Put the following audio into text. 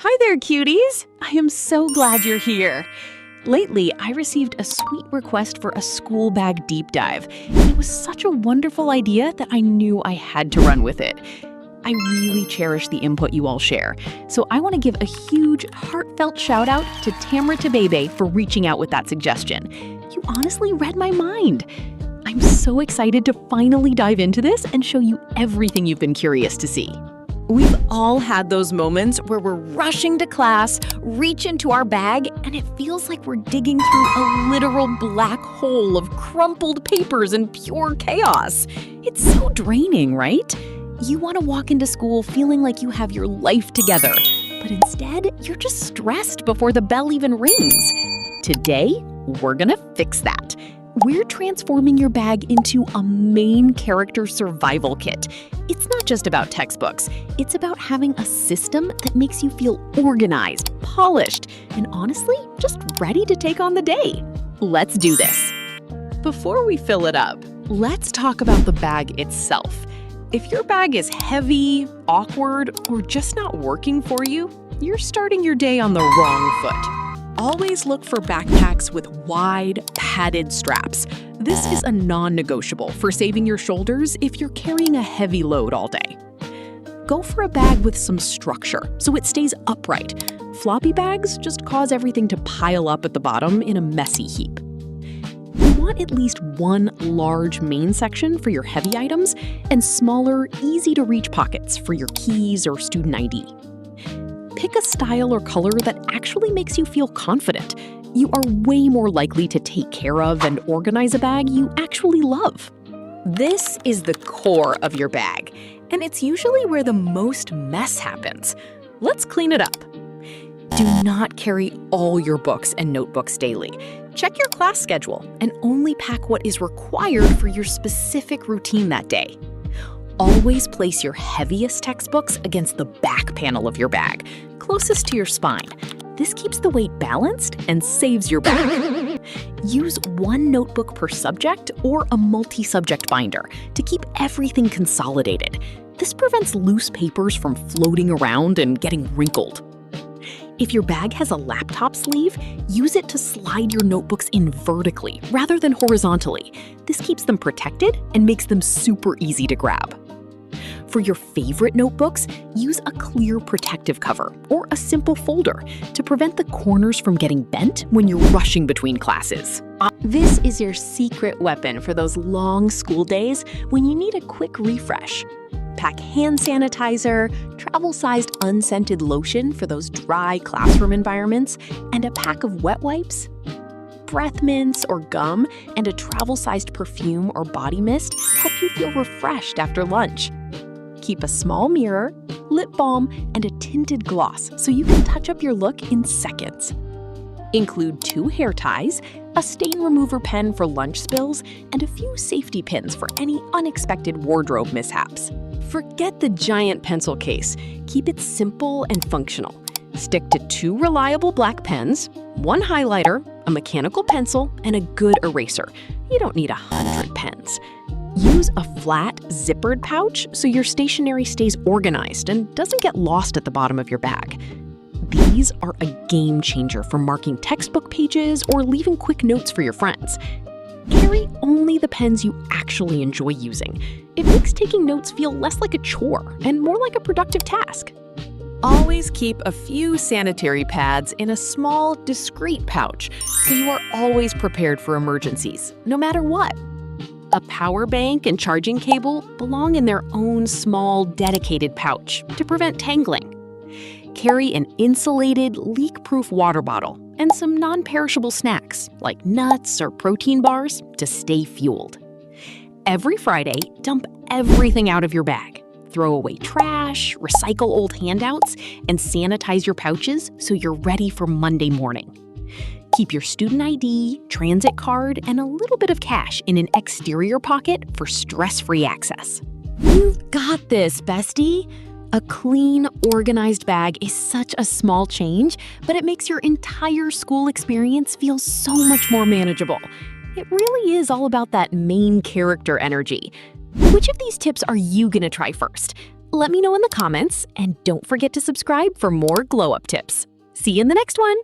Hi there, cuties! I am so glad you're here. Lately, I received a sweet request for a school bag deep dive, and it was such a wonderful idea that I knew I had to run with it. I really cherish the input you all share, so I want to give a huge, heartfelt shout out to Tamra Tabebe for reaching out with that suggestion. You honestly read my mind. I'm so excited to finally dive into this and show you everything you've been curious to see. We've all had those moments where we're rushing to class, reach into our bag, and it feels like we're digging through a literal black hole of crumpled papers and pure chaos. It's so draining, right? You want to walk into school feeling like you have your life together, but instead, you're just stressed before the bell even rings. Today, we're gonna fix that. We're transforming your bag into a main character survival kit. It's not just about textbooks. It's about having a system that makes you feel organized, polished, and honestly, just ready to take on the day. Let's do this. Before we fill it up, let's talk about the bag itself. If your bag is heavy, awkward, or just not working for you, you're starting your day on the wrong foot. Always look for backpacks with wide, padded straps. This is a non-negotiable for saving your shoulders if you're carrying a heavy load all day. Go for a bag with some structure so it stays upright. Floppy bags just cause everything to pile up at the bottom in a messy heap. You want at least one large main section for your heavy items and smaller, easy-to-reach pockets for your keys or student ID. Pick a style or color that actually makes you feel confident. You are way more likely to take care of and organize a bag you actually love. This is the core of your bag, and it's usually where the most mess happens. Let's clean it up. Do not carry all your books and notebooks daily. Check your class schedule and only pack what is required for your specific routine that day. Always place your heaviest textbooks against the back panel of your bag, closest to your spine. This keeps the weight balanced and saves your bag. Use one notebook per subject or a multi-subject binder to keep everything consolidated. This prevents loose papers from floating around and getting wrinkled. If your bag has a laptop sleeve, use it to slide your notebooks in vertically rather than horizontally. This keeps them protected and makes them super easy to grab. For your favorite notebooks, use a clear protective cover or a simple folder to prevent the corners from getting bent when you're rushing between classes. This is your secret weapon for those long school days when you need a quick refresh. Pack hand sanitizer, travel-sized unscented lotion for those dry classroom environments, and a pack of wet wipes, breath mints or gum, and a travel-sized perfume or body mist help you feel refreshed after lunch. Keep a small mirror, lip balm, and a tinted gloss so you can touch up your look in seconds. Include 2 hair ties, a stain remover pen for lunch spills, and a few safety pins for any unexpected wardrobe mishaps. Forget the giant pencil case. Keep it simple and functional. Stick to 2 reliable black pens, 1 highlighter, a mechanical pencil, and a good eraser. You don't need 100 pens. Use a flat, zippered pouch so your stationery stays organized and doesn't get lost at the bottom of your bag. These are a game changer for marking textbook pages or leaving quick notes for your friends. Carry only the pens you actually enjoy using. It makes taking notes feel less like a chore and more like a productive task. Always keep a few sanitary pads in a small, discreet pouch so you are always prepared for emergencies, no matter what. A power bank and charging cable belong in their own small, dedicated pouch to prevent tangling. Carry an insulated, leak-proof water bottle and some non-perishable snacks like nuts or protein bars to stay fueled. Every Friday, dump everything out of your bag. Throw away trash, recycle old handouts, and sanitize your pouches so you're ready for Monday morning. Keep your student ID, transit card, and a little bit of cash in an exterior pocket for stress-free access. You've got this, bestie! A clean, organized bag is such a small change, but it makes your entire school experience feel so much more manageable. It really is all about that main character energy. Which of these tips are you gonna try first? Let me know in the comments, and don't forget to subscribe for more glow-up tips. See you in the next one!